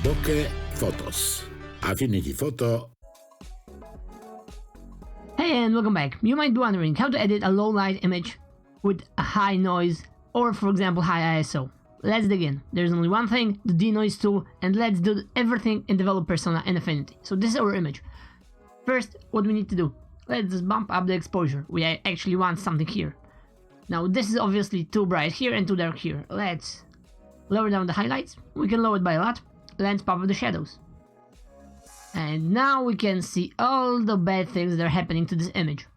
Bokeh Photos. Affinity Photo. Hey, and welcome back. You might be wondering how to edit a low light image with a high noise or, for example, high ISO. Let's dig in. There's only one thing, the denoise tool, and let's do everything in Develop Persona and Affinity. So this is our image. First, what we need to do, let's just bump up the exposure. We actually want something here. Now this is obviously too bright here and too dark here. Let's lower down the highlights. We can lower it by a lot. Let's pop up the shadows. And now we can see all the bad things that are happening to this image.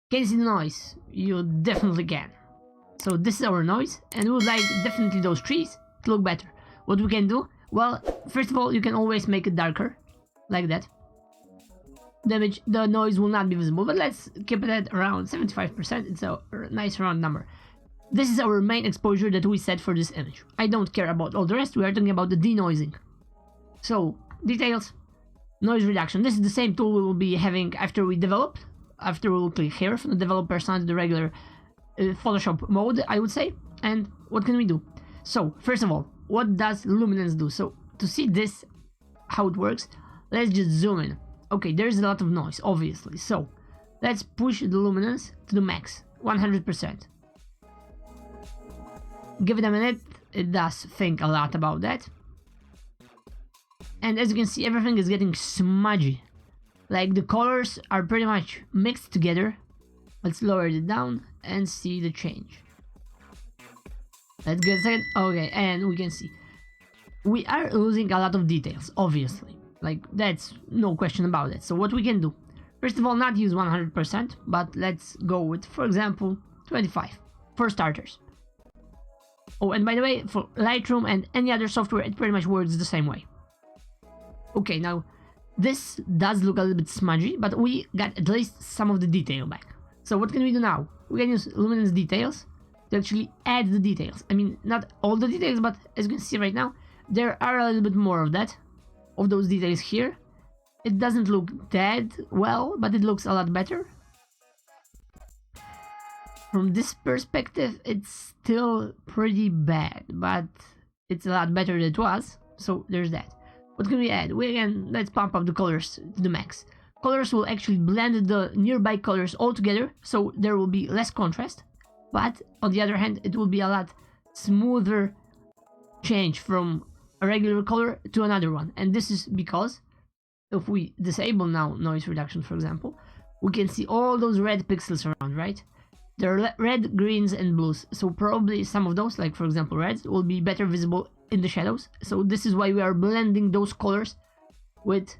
Can you see the noise? You definitely can. So this is our noise, and we would like definitely those trees to look better. What we can do? Well, first of all, you can always make it darker, like that. The noise will not be visible, but let's keep it at around 75%. It's a nice round number. This is our main exposure that we set for this image. I don't care about all the rest, we are talking about the denoising. So, details, noise reduction. This is the same tool we will be having after we develop. After we will click here from the developer persona to the regular Photoshop mode, I would say. And what can we do? So, first of all, what does luminance do? So, to see this, how it works, let's just zoom in. Okay, there's a lot of noise, obviously. So, let's push the luminance to the max, 100%. Give it a minute, it does think a lot about that. And as you can see, everything is getting smudgy. Like the colors are pretty much mixed together. Let's lower it down and see the change. Let's get a second. Okay, and we can see we are losing a lot of details, obviously. Like, that's no question about it. So what we can do, first of all, not use 100%, but let's go with, for example, 25 for starters. Oh, and by the way, for Lightroom and any other software, it pretty much works the same way. Okay, now this does look a little bit smudgy, but we got at least some of the detail back. So what can we do now? We can use luminance details to actually add the details. I mean, not all the details, but as you can see right now, there are a little bit more of that, of those details here. It doesn't look that well, but it looks a lot better. From this perspective, it's still pretty bad, but it's a lot better than it was, so there's that. What can we add? Let's pump up the colors to the max. Colors will actually blend the nearby colors all together, so there will be less contrast, but on the other hand, it will be a lot smoother change from a regular color to another one. And this is because if we disable now noise reduction, for example, we can see all those red pixels around, right? There are red, greens, and blues, so probably some of those, like for example reds, will be better visible in the shadows. So this is why we are blending those colors with,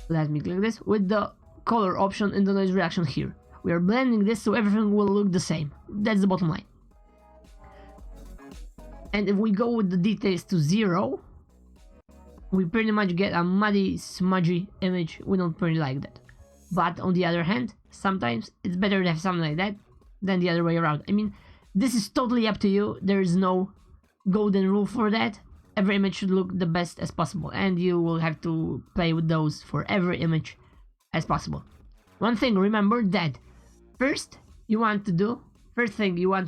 let me click this, with the color option in the noise reduction here. We are blending this so everything will look the same. That's the bottom line. And if we go with the details to 0, we pretty much get a muddy, smudgy image. We don't pretty like that. But on the other hand, sometimes it's better to have something like that than the other way around. I mean, this is totally up to you. There is no golden rule for that. Every image should look the best as possible, and you will have to play with those for every image as possible. One thing, remember that first thing you want to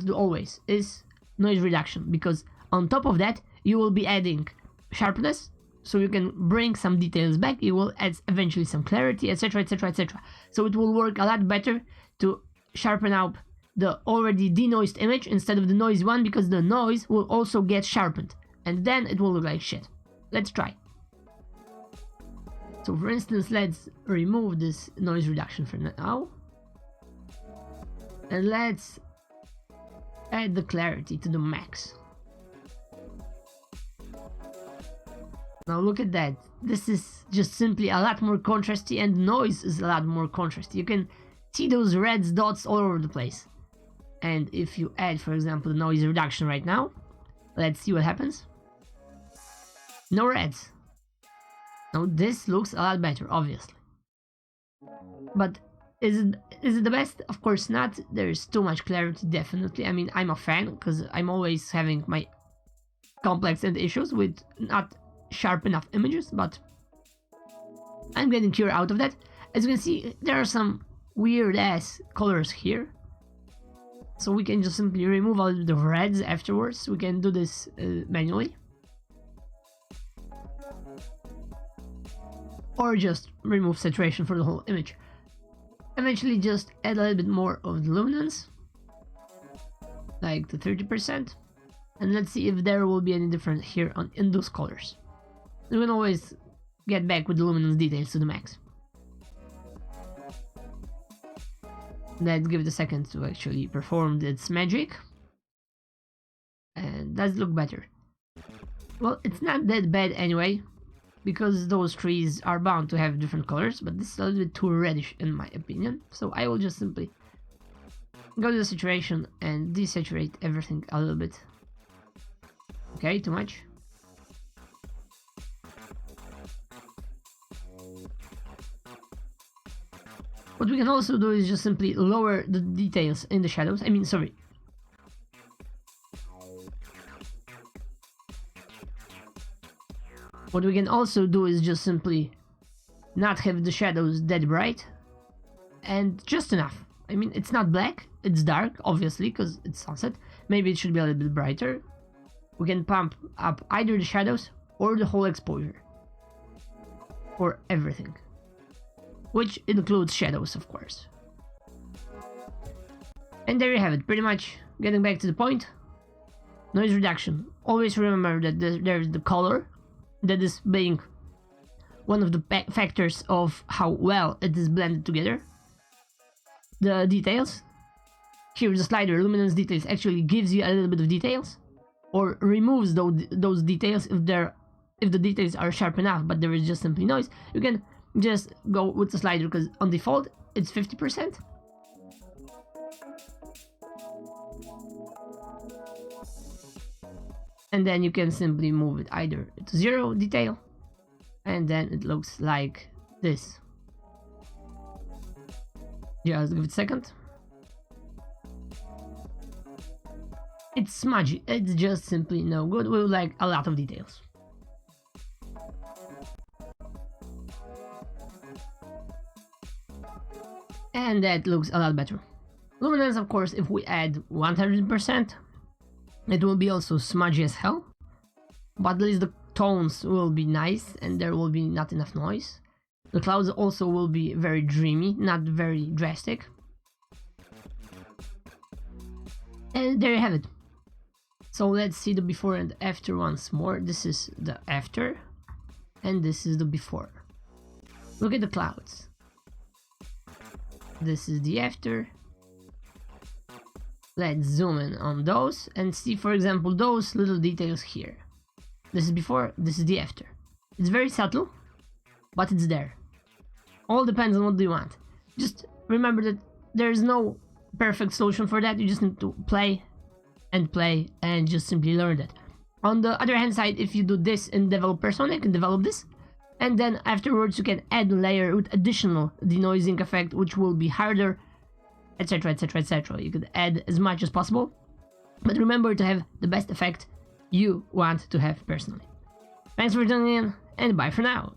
do always is noise reduction, because on top of that you will be adding sharpness, so you can bring some details back. You will add eventually some clarity, etc, etc, etc. So it will work a lot better to sharpen up the already denoised image instead of the noisy one, because the noise will also get sharpened, and then it will look like shit. Let's try. So for instance, let's remove this noise reduction for now, and let's add the clarity to the max. Now look at that. This is just simply a lot more contrasty, and the noise is a lot more contrasty. You can see those red dots all over the place. And if you add, for example, the noise reduction right now, let's see what happens. No reds. Now this looks a lot better, obviously. But is it the best? Of course not. There's too much clarity, definitely. I mean, I'm a fan, because I'm always having my complex and issues with not sharp enough images, but I'm getting cure out of that. As you can see, there are some weird ass colors here. So we can just simply remove all the reds afterwards. We can do this manually. Or just remove saturation for the whole image. Eventually just add a little bit more of the luminance, like the 30%, and let's see if there will be any difference here in those colors. You can always get back with the luminance details to the max. Let's give it a second to actually perform its magic, and does look better. Well, it's not that bad anyway, because those trees are bound to have different colors, but this is a little bit too reddish in my opinion, so I will just simply go to the saturation and desaturate everything a little bit. Okay, too much. What we can also do is just simply lower the details in the shadows. What we can also do is just simply not have the shadows that bright and just enough. I mean, it's not black, it's dark, obviously, because it's sunset. Maybe it should be a little bit brighter. We can pump up either the shadows or the whole exposure for everything, which includes shadows, of course. And there you have it, pretty much. Getting back to the point, noise reduction. Always remember that there's the color that is being one of the factors of how well it is blended together. The details. Here the slider luminance details actually gives you a little bit of details, or removes those details if the details are sharp enough, but there is just simply noise. You can just go with the slider because on default it's 50%. And then you can simply move it either to 0 detail, and then it looks like this. Just give it a second. It's smudgy, it's just simply no good. We would like a lot of details. And that looks a lot better. Luminance, of course, if we add 100%, it will be also smudgy as hell, but at least the tones will be nice and there will be not enough noise. The clouds also will be very dreamy, not very drastic. And there you have it. So let's see the before and after once more. This is the after, and this is the before. Look at the clouds. This is the after. Let's zoom in on those and see, for example, those little details here. This is before, this is the after. It's very subtle, but it's there. All depends on what you want. Just remember that there's no perfect solution for that. You just need to play and just simply learn that. On the other hand side, if you do this in develop persona, you can develop this, and then afterwards you can add a layer with additional denoising effect, which will be harder, etc, etc, etc. You could add as much as possible, but remember to have the best effect you want to have personally. Thanks for tuning in, and bye for now.